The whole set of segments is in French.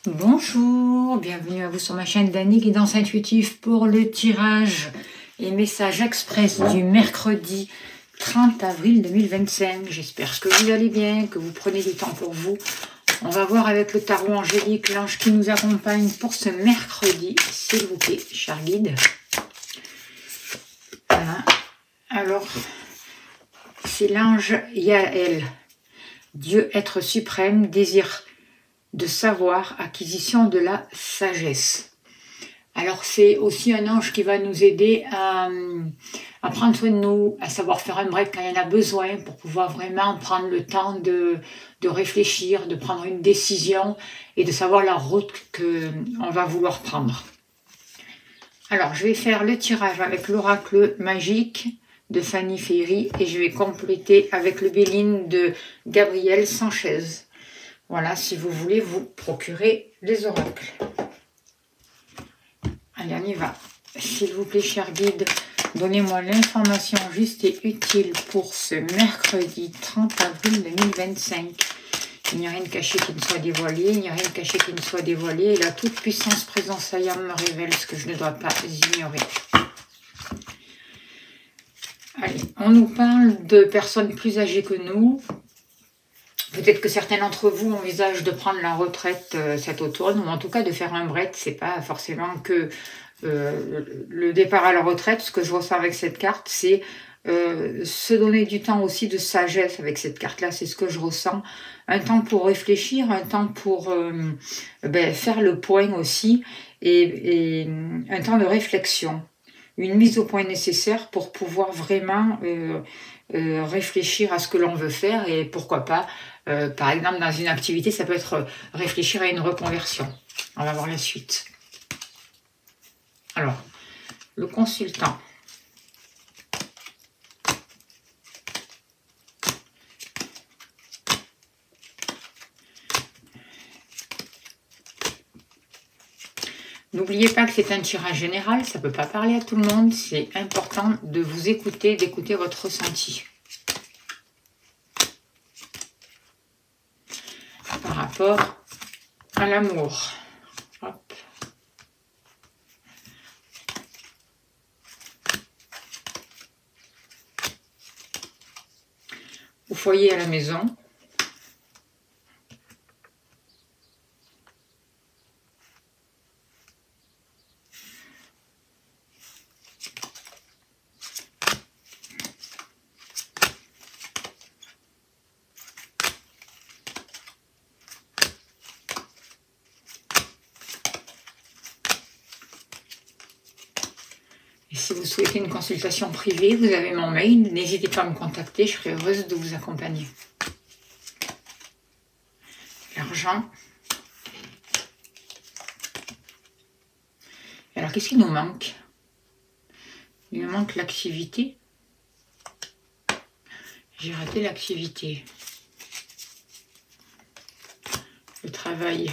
Bonjour, bienvenue à vous sur ma chaîne Dany Guidance Intuitive pour le tirage et message express du mercredi 30 avril 2025. J'espère que vous allez bien, que vous prenez du temps pour vous. On va voir avec le tarot angélique l'ange qui nous accompagne pour ce mercredi, s'il vous plaît, cher guide. Voilà. Alors, c'est l'ange Yael. Dieu être suprême, désir de savoir, acquisition de la sagesse. Alors c'est aussi un ange qui va nous aider à prendre soin de nous, à savoir faire un break quand il y en a besoin, pour pouvoir vraiment prendre le temps de réfléchir, de prendre une décision et de savoir la route qu'on va vouloir prendre. Alors je vais faire le tirage avec l'oracle magique de Fanny Ferry et je vais compléter avec le Béline de Gabriel Sanchez. Voilà, si vous voulez vous procurer les oracles. Allez, on y va. S'il vous plaît, cher guide, donnez-moi l'information juste et utile pour ce mercredi 30 avril 2025. Il n'y a rien de caché qui ne soit dévoilé, il n'y a rien de caché qui ne soit dévoilé. Et la toute-puissance présence ayant me révèle ce que je ne dois pas ignorer. Allez, on nous parle de personnes plus âgées que nous. Peut-être que certains d'entre vous envisagent de prendre la retraite cet automne, ou en tout cas de faire un break. C'est pas forcément que le départ à la retraite. Ce que je ressens avec cette carte, c'est se donner du temps aussi de sagesse avec cette carte-là. C'est ce que je ressens. Un temps pour réfléchir, un temps pour faire le point aussi, et un temps de réflexion. Une mise au point nécessaire pour pouvoir vraiment réfléchir à ce que l'on veut faire et pourquoi pas, par exemple dans une activité, ça peut être réfléchir à une reconversion. On va voir la suite. Alors, le consultant. N'oubliez pas que c'est un tirage général, ça ne peut pas parler à tout le monde. C'est important de vous écouter, d'écouter votre ressenti. Par rapport à l'amour. Hop. Au foyer, à la maison. Et si vous souhaitez une consultation privée, vous avez mon mail. N'hésitez pas à me contacter, je serai heureuse de vous accompagner. L'argent. Alors, qu'est-ce qui nous manque? Il nous manque l'activité. J'ai raté l'activité. Le travail.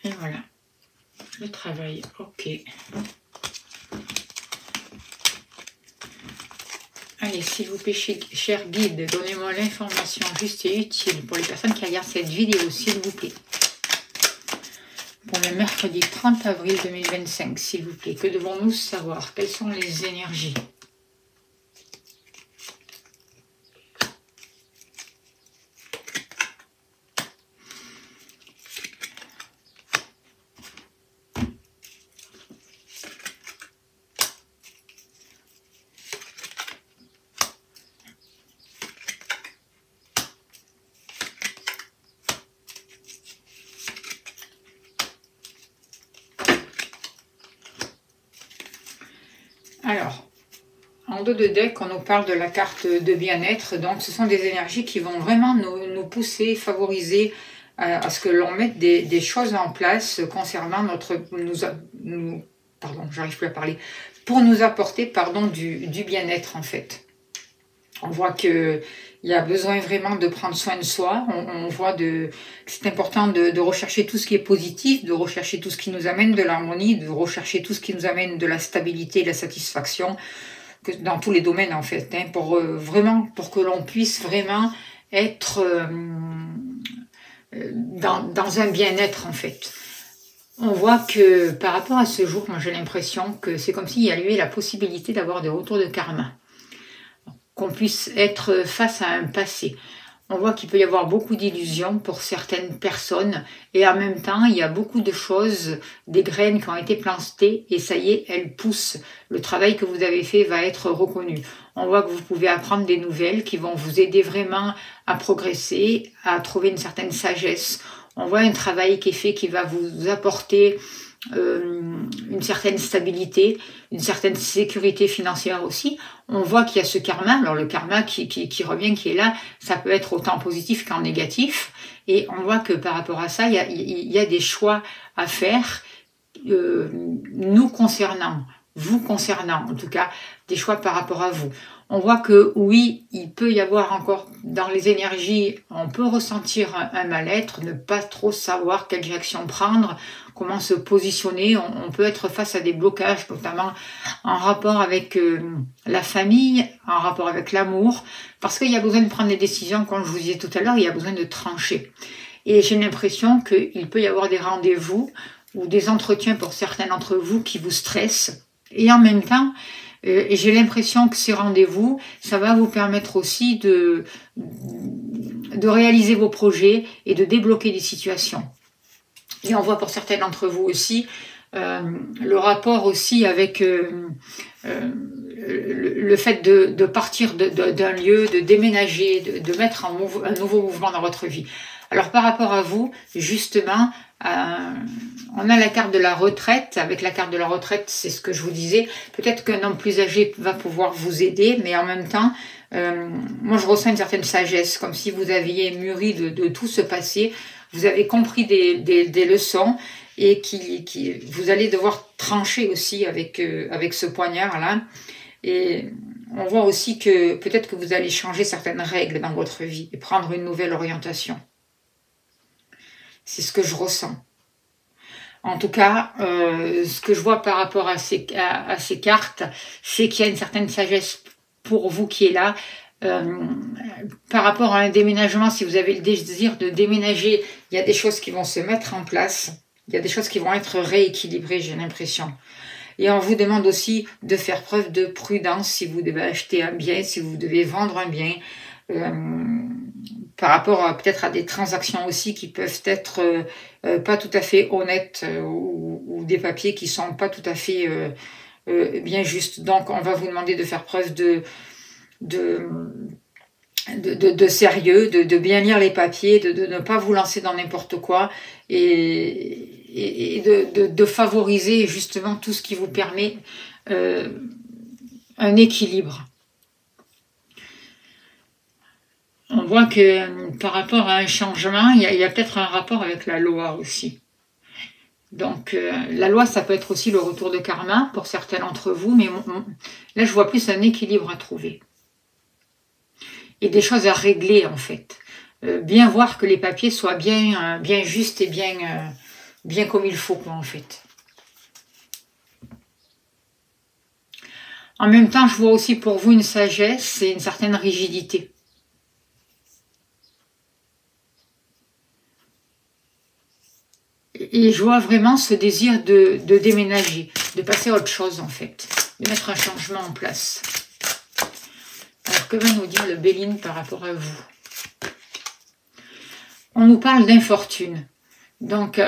Et voilà, le travail, ok. Allez, s'il vous plaît, cher guide, donnez-moi l'information juste et utile pour les personnes qui regardent cette vidéo, s'il vous plaît. Pour le mercredi 30 avril 2025, s'il vous plaît, que devons-nous savoir? Quelles sont les énergies? Alors, en dos de deck, on nous parle de la carte de bien-être. Donc, ce sont des énergies qui vont vraiment nous pousser, favoriser à ce que l'on mette des choses en place concernant notre... pardon, j'arrive plus à parler. Pour nous apporter, pardon, du bien-être, en fait. On voit qu'il Il y a besoin vraiment de prendre soin de soi. On voit que c'est important de rechercher tout ce qui est positif, de rechercher tout ce qui nous amène de l'harmonie, de rechercher tout ce qui nous amène de la stabilité et de la satisfaction, dans tous les domaines en fait, hein, pour que l'on puisse vraiment être dans un bien-être en fait. On voit que par rapport à ce jour, moi j'ai l'impression que c'est comme s'il y avait la possibilité d'avoir des retours de karma, qu'on puisse être face à un passé. On voit qu'il peut y avoir beaucoup d'illusions pour certaines personnes et en même temps, il y a beaucoup de choses, des graines qui ont été plantées et ça y est, elles poussent. Le travail que vous avez fait va être reconnu. On voit que vous pouvez apprendre des nouvelles qui vont vous aider vraiment à progresser, à trouver une certaine sagesse. On voit un travail qui est fait qui va vous apporter une certaine stabilité, une certaine sécurité financière aussi. On voit qu'il y a ce karma, alors le karma qui revient, qui est là, ça peut être autant positif qu'en négatif, et on voit que par rapport à ça, il y a des choix à faire, nous concernant, vous concernant, en tout cas, des choix par rapport à vous. On voit que oui, il peut y avoir encore dans les énergies, on peut ressentir un mal-être, ne pas trop savoir quelle direction prendre, comment se positionner. On peut être face à des blocages, notamment en rapport avec la famille, en rapport avec l'amour, parce qu'il y a besoin de prendre des décisions, comme je vous disais tout à l'heure, il y a besoin de trancher. Et j'ai l'impression qu'il peut y avoir des rendez-vous ou des entretiens pour certains d'entre vous qui vous stressent. Et en même temps, j'ai l'impression que ces rendez-vous, ça va vous permettre aussi de réaliser vos projets et de débloquer des situations. Et on voit pour certains d'entre vous aussi le rapport aussi avec le fait de partir d'un lieu, de déménager, de mettre un nouveau mouvement dans votre vie. Alors par rapport à vous, justement, on a la carte de la retraite. Avec la carte de la retraite, c'est ce que je vous disais. Peut-être qu'un homme plus âgé va pouvoir vous aider, mais en même temps, moi je ressens une certaine sagesse, comme si vous aviez mûri de tout ce passé. Vous avez compris des leçons et vous allez devoir trancher aussi avec ce poignard-là. Et on voit aussi que peut-être que vous allez changer certaines règles dans votre vie et prendre une nouvelle orientation. C'est ce que je ressens. En tout cas, ce que je vois par rapport à ces cartes, c'est qu'il y a une certaine sagesse pour vous qui est là. Par rapport à un déménagement, si vous avez le désir de déménager, il y a des choses qui vont se mettre en place. Il y a des choses qui vont être rééquilibrées, j'ai l'impression. Et on vous demande aussi de faire preuve de prudence si vous devez acheter un bien, si vous devez vendre un bien. Par rapport peut-être à des transactions aussi qui peuvent être pas tout à fait honnêtes ou des papiers qui sont pas tout à fait bien justes. Donc on va vous demander de faire preuve de sérieux, de bien lire les papiers, de ne pas vous lancer dans n'importe quoi et de favoriser justement tout ce qui vous permet un équilibre. On voit que par rapport à un changement, il y a peut-être un rapport avec la loi aussi. Donc la loi, ça peut être aussi le retour de karma pour certains d'entre vous, mais là je vois plus un équilibre à trouver. Et des choses à régler en fait. Bien voir que les papiers soient bien justes et bien comme il faut quoi en fait. En même temps, je vois aussi pour vous une sagesse et une certaine rigidité. Et je vois vraiment ce désir de déménager, de passer à autre chose en fait, de mettre un changement en place. Alors que va nous dire le Béline par rapport à vous? On nous parle d'infortune. Donc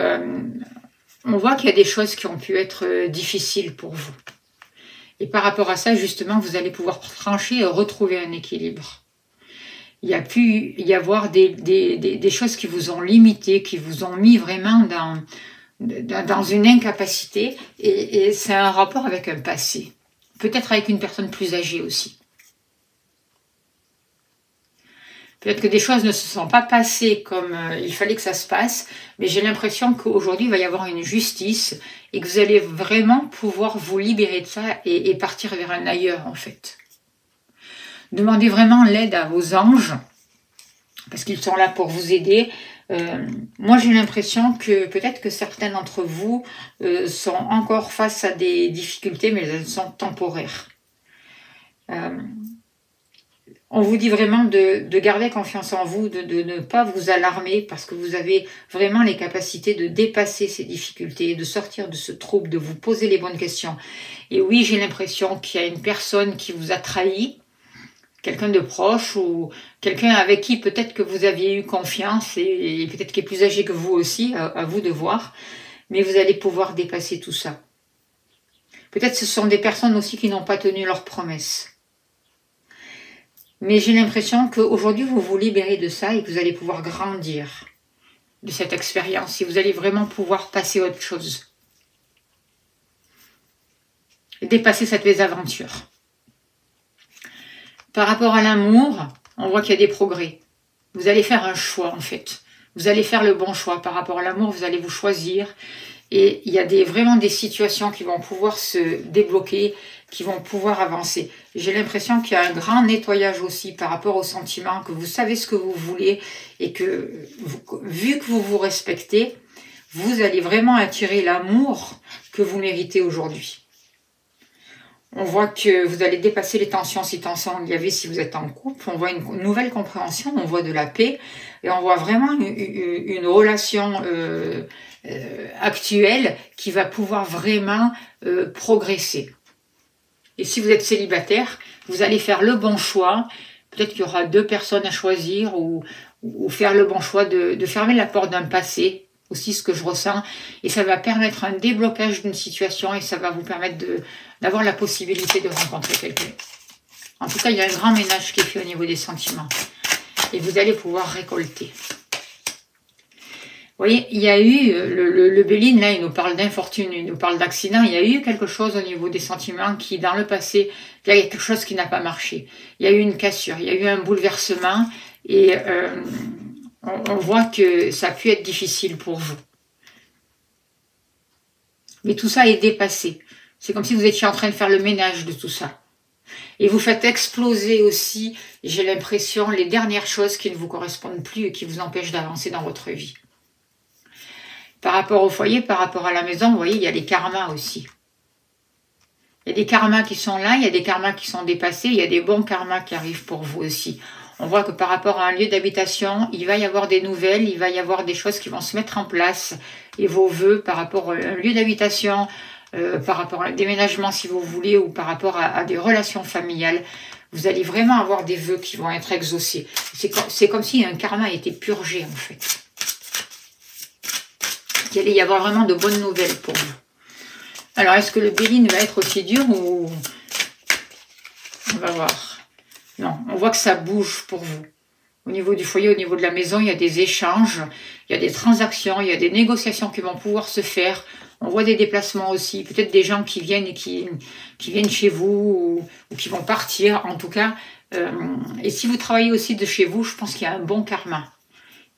on voit qu'il y a des choses qui ont pu être difficiles pour vous. Et par rapport à ça, justement, vous allez pouvoir trancher et retrouver un équilibre. Il y a pu y avoir des choses qui vous ont limité, qui vous ont mis vraiment dans une incapacité. Et c'est un rapport avec un passé. Peut-être avec une personne plus âgée aussi. Peut-être que des choses ne se sont pas passées comme il fallait que ça se passe. Mais j'ai l'impression qu'aujourd'hui, il va y avoir une justice. Et que vous allez vraiment pouvoir vous libérer de ça et partir vers un ailleurs en fait. Demandez vraiment l'aide à vos anges, parce qu'ils sont là pour vous aider. Moi, j'ai l'impression que peut-être que certains d'entre vous sont encore face à des difficultés, mais elles sont temporaires. On vous dit vraiment de garder confiance en vous, de ne pas vous alarmer, parce que vous avez vraiment les capacités de dépasser ces difficultés, de sortir de ce trouble, de vous poser les bonnes questions. Et oui, j'ai l'impression qu'il y a une personne qui vous a trahi, quelqu'un de proche ou quelqu'un avec qui peut-être que vous aviez eu confiance et peut-être qui est plus âgé que vous aussi, à vous de voir, mais vous allez pouvoir dépasser tout ça. Peut-être ce sont des personnes aussi qui n'ont pas tenu leurs promesses. Mais j'ai l'impression qu'aujourd'hui, vous vous libérez de ça et que vous allez pouvoir grandir de cette expérience et vous allez vraiment pouvoir passer à autre chose. Et dépasser cette mésaventure. Par rapport à l'amour, on voit qu'il y a des progrès. Vous allez faire un choix en fait. Vous allez faire le bon choix. Par rapport à l'amour, vous allez vous choisir. Et il y a vraiment des situations qui vont pouvoir se débloquer, qui vont pouvoir avancer. J'ai l'impression qu'il y a un grand nettoyage aussi par rapport aux sentiments, que vous savez ce que vous voulez et que, vu que vous vous respectez, vous allez vraiment attirer l'amour que vous méritez aujourd'hui. On voit que vous allez dépasser les tensions, si tensions il y avait si vous êtes en couple. On voit une nouvelle compréhension, on voit de la paix et on voit vraiment une relation actuelle qui va pouvoir vraiment progresser. Et si vous êtes célibataire, vous allez faire le bon choix. Peut-être qu'il y aura 2 personnes à choisir ou faire le bon choix de fermer la porte d'un passé. Aussi ce que je ressens, et ça va permettre un déblocage d'une situation et ça va vous permettre d'avoir la possibilité de rencontrer quelqu'un. En tout cas, il y a un grand ménage qui est fait au niveau des sentiments et vous allez pouvoir récolter. Vous voyez, il y a eu, le Béline, là, il nous parle d'infortune, il nous parle d'accident, il y a eu quelque chose au niveau des sentiments qui, dans le passé, il y a quelque chose qui n'a pas marché. Il y a eu une cassure, il y a eu un bouleversement et on voit que ça a pu être difficile pour vous. Mais tout ça est dépassé. C'est comme si vous étiez en train de faire le ménage de tout ça. Et vous faites exploser aussi, j'ai l'impression, les dernières choses qui ne vous correspondent plus et qui vous empêchent d'avancer dans votre vie. Par rapport au foyer, par rapport à la maison, vous voyez, il y a les karmas aussi. Il y a des karmas qui sont là, il y a des karmas qui sont dépassés, il y a des bons karmas qui arrivent pour vous aussi. On voit que par rapport à un lieu d'habitation, il va y avoir des nouvelles, il va y avoir des choses qui vont se mettre en place. Et vos vœux par rapport à un lieu d'habitation, par rapport à un déménagement si vous voulez, ou par rapport à des relations familiales, vous allez vraiment avoir des vœux qui vont être exaucés. C'est comme si un karma a été purgé en fait. Il allait y avoir vraiment de bonnes nouvelles pour vous. Alors, est-ce que le Béline va être aussi dur ou... On va voir. Non, on voit que ça bouge pour vous. Au niveau du foyer, au niveau de la maison, il y a des échanges, il y a des transactions, il y a des négociations qui vont pouvoir se faire. On voit des déplacements aussi, peut-être des gens qui viennent et qui viennent chez vous ou qui vont partir, en tout cas. Et si vous travaillez aussi de chez vous, je pense qu'il y a un bon karma.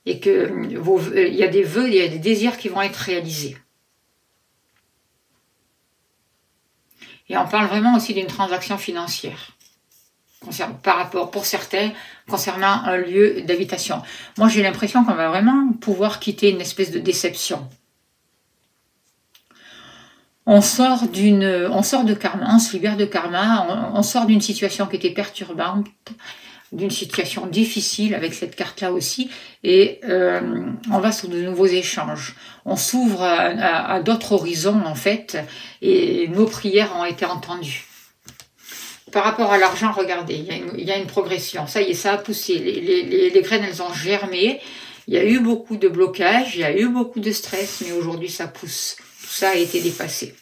Et qu'il y a des vœux, il y a des désirs qui vont être réalisés. Et on parle vraiment aussi d'une transaction financière. Par rapport, pour certains, concernant un lieu d'habitation. Moi, j'ai l'impression qu'on va vraiment pouvoir quitter une espèce de déception. On sort de karma, on se libère de karma, on sort d'une situation qui était perturbante, d'une situation difficile avec cette carte-là aussi, et on va sur de nouveaux échanges. On s'ouvre à d'autres horizons, en fait, et nos prières ont été entendues. Par rapport à l'argent, regardez, il y a une progression. Ça y est, ça a poussé. Les graines, elles ont germé. Il y a eu beaucoup de blocages, il y a eu beaucoup de stress, mais aujourd'hui, ça pousse. Tout ça a été dépassé.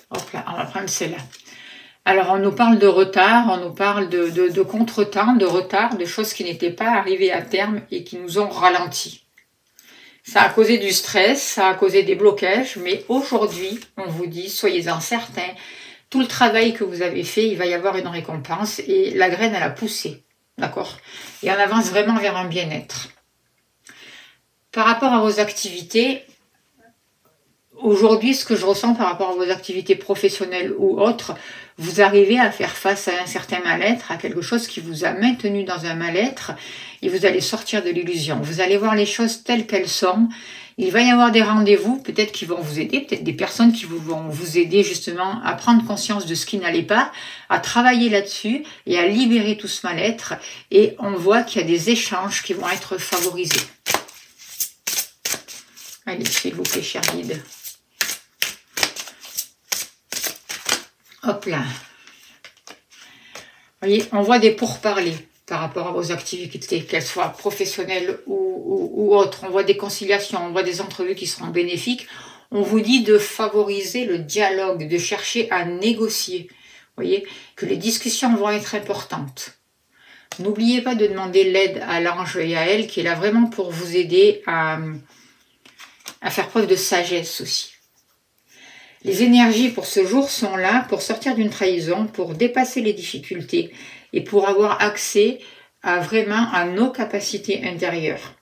Hop là, on va prendre celle-là. Alors, on nous parle de retard, on nous parle de contretemps, de retard, de choses qui n'étaient pas arrivées à terme et qui nous ont ralenti. Ça a causé du stress, ça a causé des blocages, mais aujourd'hui, on vous dit, soyez-en certains, tout le travail que vous avez fait, il va y avoir une récompense et la graine, elle a poussé, d'accord? Et on avance vraiment vers un bien-être. Par rapport à vos activités, aujourd'hui, ce que je ressens par rapport à vos activités professionnelles ou autres, vous arrivez à faire face à un certain mal-être, à quelque chose qui vous a maintenu dans un mal-être, et vous allez sortir de l'illusion. Vous allez voir les choses telles qu'elles sont. Il va y avoir des rendez-vous, peut-être qui vont vous aider, peut-être des personnes qui vont vous aider justement à prendre conscience de ce qui n'allait pas, à travailler là-dessus et à libérer tout ce mal-être. Et on voit qu'il y a des échanges qui vont être favorisés. Allez, s'il vous plaît, cher guide. Hop là. Vous voyez, on voit des pourparlers par rapport à vos activités, qu'elles soient professionnelles ou autres. On voit des conciliations, on voit des entrevues qui seront bénéfiques. On vous dit de favoriser le dialogue, de chercher à négocier. Vous voyez, que les discussions vont être importantes. N'oubliez pas de demander l'aide à l'ange et à elle, qui est là vraiment pour vous aider à faire preuve de sagesse aussi. Les énergies pour ce jour sont là pour sortir d'une trahison, pour dépasser les difficultés et pour avoir accès à vraiment à nos capacités intérieures.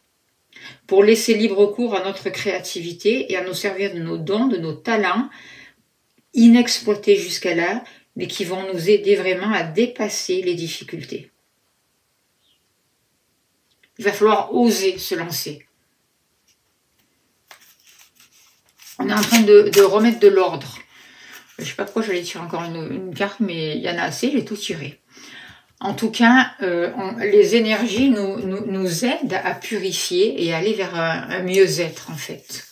Pour laisser libre cours à notre créativité et à nous servir de nos dons, de nos talents, inexploités jusqu'à là, mais qui vont nous aider vraiment à dépasser les difficultés. Il va falloir oser se lancer. On est en train de remettre de l'ordre. Je ne sais pas pourquoi j'allais tirer encore une carte, mais il y en a assez, j'ai tout tiré. En tout cas, les énergies nous aident à purifier et à aller vers un mieux-être, en fait.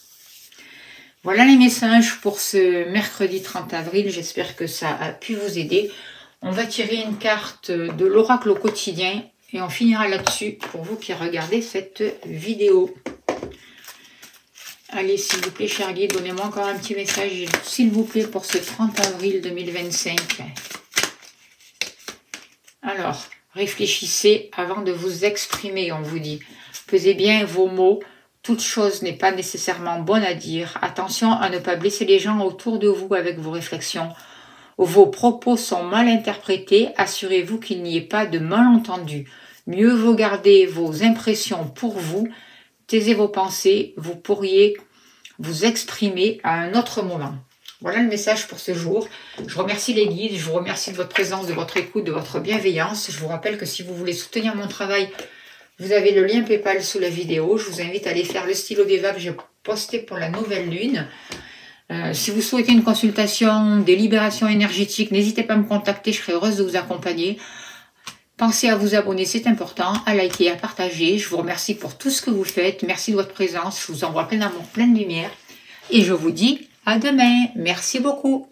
Voilà les messages pour ce mercredi 30 avril. J'espère que ça a pu vous aider. On va tirer une carte de l'oracle au quotidien et on finira là-dessus pour vous qui regardez cette vidéo. Allez, s'il vous plaît, cher guide, donnez-moi encore un petit message, s'il vous plaît, pour ce 30 avril 2025. Alors, réfléchissez avant de vous exprimer, on vous dit. Pesez bien vos mots. Toute chose n'est pas nécessairement bonne à dire. Attention à ne pas blesser les gens autour de vous avec vos réflexions. Vos propos sont mal interprétés. Assurez-vous qu'il n'y ait pas de malentendu. Mieux vaut garder vos impressions pour vous. Taisez vos pensées, vous pourriez vous exprimer à un autre moment. Voilà le message pour ce jour. Je remercie les guides, je vous remercie de votre présence, de votre écoute, de votre bienveillance. Je vous rappelle que si vous voulez soutenir mon travail, vous avez le lien PayPal sous la vidéo. Je vous invite à aller faire le stylo des vagues que j'ai posté pour la nouvelle lune. Si vous souhaitez une consultation, des libérations énergétiques, n'hésitez pas à me contacter, je serai heureuse de vous accompagner. Pensez à vous abonner, c'est important, à liker, à partager. Je vous remercie pour tout ce que vous faites. Merci de votre présence. Je vous envoie plein d'amour, plein de lumière. Et je vous dis à demain. Merci beaucoup.